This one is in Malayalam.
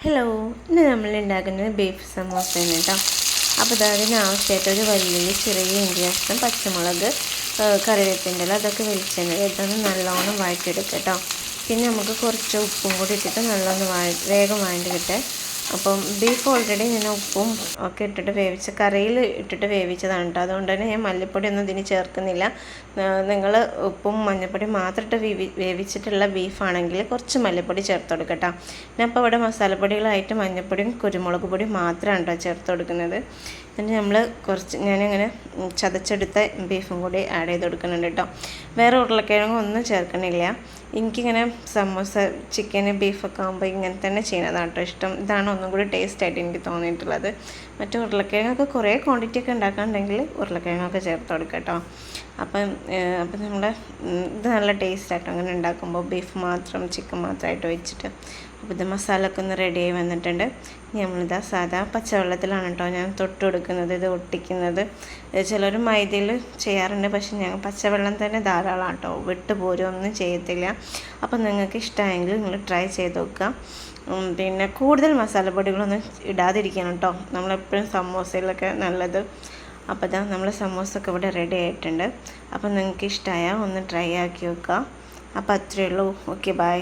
ഹലോ, ഇന്ന് നമ്മൾ ഉണ്ടാക്കുന്നത് ബീഫ് സമോസയാണ് കേട്ടോ. അപ്പോൾ അതിന് ആവശ്യമായിട്ട് ഒരു വലിയ ചെറിയ ഇഞ്ചി കഷ്ണം, പച്ചമുളക്, കറിവേപ്പിൻ്റെ ഇല, അതൊക്കെ വെളിച്ചെണ്ണ ഇതൊന്ന് നല്ലോണം വഴറ്റിയെടുക്കുക കേട്ടോ. പിന്നെ നമുക്ക് കുറച്ച് ഉപ്പും കൂടി ഇട്ടിട്ട് നല്ലോണം വേഗം വഴറ്റിയിട്ട്, അപ്പം ബീഫ് ഓൾറെഡി ഞാൻ ഉപ്പും ഒക്കെ ഇട്ടിട്ട് കറിയിൽ ഇട്ടിട്ട് വേവിച്ചതാണ് കേട്ടോ. അതുകൊണ്ട് തന്നെ ഞാൻ മല്ലിപ്പൊടി ഒന്നും ഇതിന് ചേർക്കുന്നില്ല. നിങ്ങൾ ഉപ്പും മഞ്ഞൾപ്പൊടിയും മാത്രം ഇട്ട് വേവിച്ചിട്ടുള്ള ബീഫാണെങ്കിൽ കുറച്ച് മല്ലിപ്പൊടി ചേർത്ത് കൊടുക്കുക കേട്ടോ. ഞാൻ ഇപ്പോൾ ഇവിടെ മസാലപ്പൊടികളായിട്ട് മഞ്ഞൾപ്പൊടിയും കുരുമുളക് പൊടിയും മാത്രമാണ് കേട്ടോ ചേർത്ത് കൊടുക്കുന്നത്. എന്നിട്ട് നമ്മൾ ഞാനിങ്ങനെ ചതച്ചെടുത്ത ബീഫും കൂടി ആഡ് ചെയ്ത് കൊടുക്കുന്നുണ്ട് കേട്ടോ. വേറെ ഉരുളക്കിഴങ്ങും ഒന്നും ചേർക്കണില്ല. എനിക്കിങ്ങനെ സമോസ ചിക്കന് ബീഫൊക്കെ ആകുമ്പോൾ ഇങ്ങനെ തന്നെ ചെയ്യുന്നതാണ് കേട്ടോ ഇഷ്ടം. ഇതാണ് ഒന്നും കൂടി ടേസ്റ്റായിട്ട് എനിക്ക് തോന്നിയിട്ടുള്ളത്. മറ്റു ഉരുളക്കിഴങ്ങൊക്കെ കുറേ ക്വാണ്ടിറ്റി ഒക്കെ ഉണ്ടാക്കാനുണ്ടെങ്കിൽ ഉരുളക്കിഴങ്ങൊക്കെ ചേർത്ത് കൊടുക്കുക കേട്ടോ. അപ്പം നമ്മുടെ ഇത് നല്ല ടേസ്റ്റായിട്ടോ അങ്ങനെ ഉണ്ടാക്കുമ്പോൾ, ബീഫ് മാത്രം ചിക്കൻ മാത്രമായിട്ട് വെച്ചിട്ട്. അപ്പോൾ ഇത് മസാലയൊക്കെ ഒന്ന് റെഡിയായി വന്നിട്ടുണ്ട്. നമ്മളിതാ സാധാ പച്ചവെള്ളത്തിലാണ് കേട്ടോ ഞാൻ തൊട്ട് കൊടുക്കുന്നത്, ഇത് ഒട്ടിക്കുന്നത്. ചിലർ മൈദയിൽ ചെയ്യാറുണ്ട്, പക്ഷെ ഞാൻ പച്ചവെള്ളം തന്നെ ധാരാളം കേട്ടോ, വിട്ട് പോരുമൊന്നും ചെയ്യത്തില്ല. അപ്പം നിങ്ങൾക്ക് ഇഷ്ടമായെങ്കിൽ നിങ്ങൾ ട്രൈ ചെയ്ത് നോക്കുക. പിന്നെ കൂടുതൽ മസാലപ്പൊടികളൊന്നും ഇടാതിരിക്കണം കേട്ടോ, നമ്മളെപ്പോഴും സമോസയിലൊക്കെ നല്ലത്. അപ്പോൾ ഇതാ നമ്മളെ സമോസൊക്കെ ഇവിടെ റെഡി ആയിട്ടുണ്ട്. അപ്പോൾ നിങ്ങൾക്ക് ഇഷ്ടമായാൽ ഒന്ന് ട്രൈ ആക്കി നോക്കുക. അപ്പോൾ അത്രയേ ഉള്ളൂ. Okay, by.